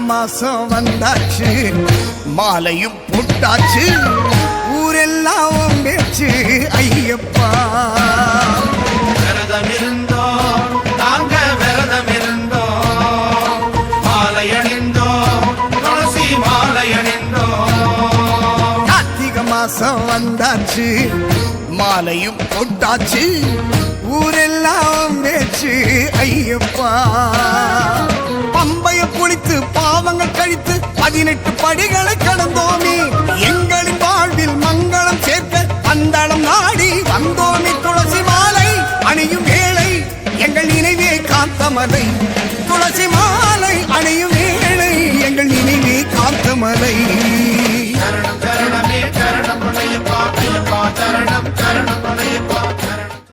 மாசம் வந்தாச்சு, மாலையும் போட்டாச்சு, ஊரெல்லாம் பேச்சு ஐயப்பா. விரதம் இருந்தோம் நாங்க, விரதம் இருந்தோம், மாலை அணிந்தோம், துளசி மாலை அணிந்தோம். கார்த்திகை மாசம் வந்தாச்சு, மாலையும் போட்டாச்சு, ஊரெல்லாம் பேச்சு ஐயப்பா. பம்பைய குளித்து பாவங்கள் கழித்து 18 படிகளை கடந்தோமே, எங்களின் வாழ்வில் மங்களம் சேர்க்க அந்தளம் நாடி வந்தோமே. துளசி மாலை அணியும் வேளை எங்கள் நினைவே காத்தமலை, துளசி மாலை அணியும் வேளை எங்கள் நினைவே காத்தமலை. சரணம் சரணமே சரணம் ஐயப்பா, ஐயப்பா சரணம் சரணம்.